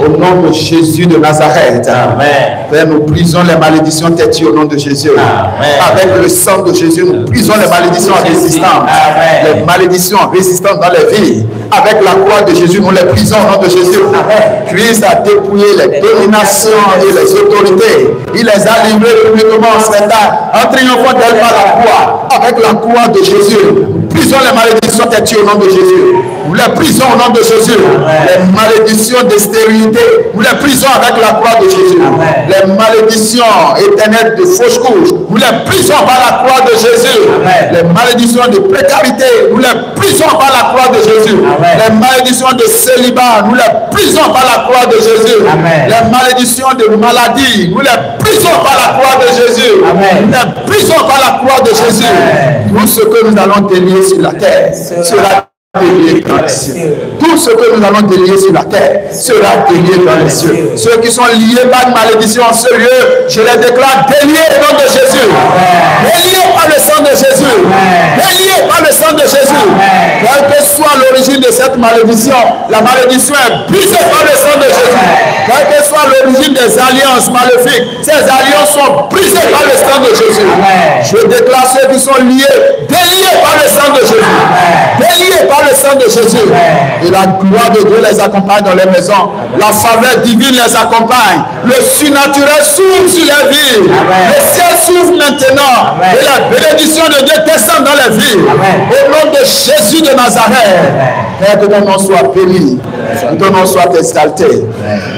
Au nom de Jésus de Nazareth, Amen. Père, nous brisons les malédictions têtues au nom de Jésus. Amen. Avec le sang de Jésus, nous brisons les malédictions résistantes. Amen. Les malédictions résistantes dans les vies. Avec la croix de Jésus, nous les brisons au nom de Jésus. Amen. Christ a dépouillé les dominations et les autorités. Il les a livrées publiquement en triomphant d'elles par la croix. Avec la croix de Jésus, nous brisons les malédictions têtues au nom de Jésus. Nous les brisons au nom de Jésus. Amen. Les malédictions de stérilité, nous les brisons avec la croix de Jésus. Amen. Les malédictions éternelles de fausse couche, nous les brisons par la croix de Jésus. Amen. Les malédictions de précarité, nous les brisons par la croix de Jésus. Amen. Les malédictions de célibat, nous les brisons par la croix de Jésus. Amen. Les malédictions de maladie, nous les brisons par la croix de Jésus. Amen. Nous les brisons par la croix de Jésus. Amen. Tout ce que nous allons délier sur la terre sera délié dans les cieux. Tout ce que nous allons délier sur la terre sera délié dans les cieux. Ceux qui sont liés par une malédiction en ce lieu, je les déclare déliés au nom de Jésus. Déliés par le sang de Jésus. Déliés par le sang de Jésus. Quelle que soit l'origine de cette malédiction, la malédiction est brisée par le sang de Jésus. Quelle que soit l'origine des alliances maléfiques, ces alliances sont brisées par le sang de Jésus. Je déclare ceux qui sont liés, déliés par le sang de Jésus. Déliés par le sang de Jésus. Et la gloire de Dieu les accompagne dans les maisons. La faveur divine les accompagne. Le surnaturel s'ouvre sur les vies. Le ciel s'ouvre maintenant. Et la bénédiction de Dieu descend dans les vies. Au nom de Jésus de Nazareth. Père, que ton nom soit béni. Que ton nom soit exalté.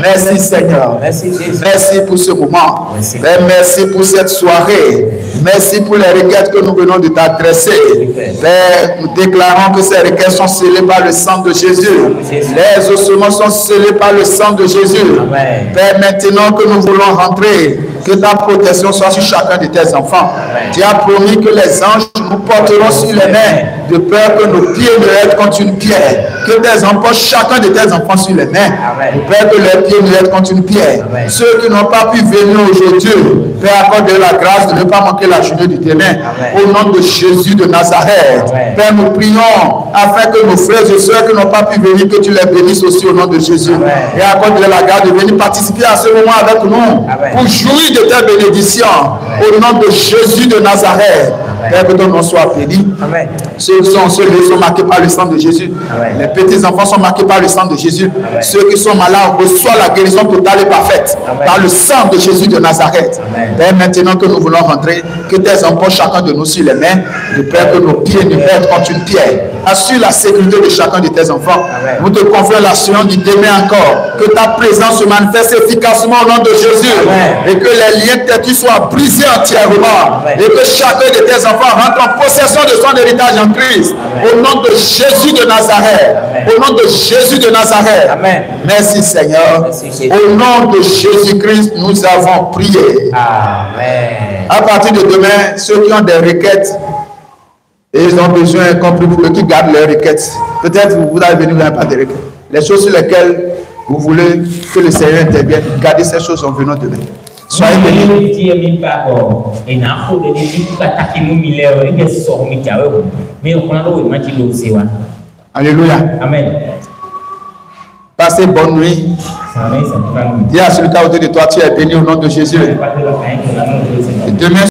Merci Seigneur. Merci pour ce moment. Père, merci pour cette soirée. Merci pour les requêtes que nous venons de t'adresser. Père, nous déclarons que ces requêtes sont scellées par le sang de Jésus. Les ossements sont scellés par le sang de Jésus. Père, maintenant que nous voulons rentrer, que ta protection soit sur chacun de tes enfants. Tu as promis que les anges nous porteront sur les mains, de peur que nos pieds ne heurtent contre une pierre. Que tes enfants, chacun de tes enfants sur les mains, de peur que leurs pieds ne heurtent contre une pierre. Ceux qui n'ont pas pu venir aujourd'hui, Père, accorde la grâce de ne pas manquer la journée de tes mains. Au nom de Jésus de Nazareth. Père, nous prions afin que nos frères et sœurs qui n'ont pas pu venir, que tu les bénisses aussi au nom de Jésus. Et accorde la grâce de venir participer à ce moment avec nous pour jouir de tes bénédictions. Au nom de Jésus de Nazareth. Père, que ton nom soit béni. Ceux qui sont marqués par le sang de Jésus. Les petits enfants sont marqués par le sang de Jésus. Ceux qui sont malades reçoivent la guérison totale et parfaite par le sang de Jésus de Nazareth. Père, maintenant que nous voulons rentrer, que tes enfants, chacun de nous sur les mains, de peur que nos pieds ne heurtent contre une pierre. Assure la sécurité de chacun de tes enfants. Nous te confions l'assurance du demain encore. Que ta présence se manifeste efficacement au nom de Jésus. Et que les liens têtus soient brisés entièrement. Et que chacun de tes enfants rentre en possession de son héritage en Christ. Au nom de Jésus de Nazareth. Au nom de Jésus de Nazareth. Merci Seigneur. Au nom de Jésus-Christ, nous avons prié. Amen. À partir de demain, ceux qui ont des requêtes, et ils ont besoin, compris pour qui gardent leurs requêtes. Peut-être vous allez venir, vous n'avez pas de requêtes. Les choses sur lesquelles vous voulez que le Seigneur intervienne, gardez ces choses en venant demain. Soyez bénis. Alléluia. Amen. Passez bonne nuit. Dis à celui qui est autour de toi, tu es béni au nom de Jésus. Et demain,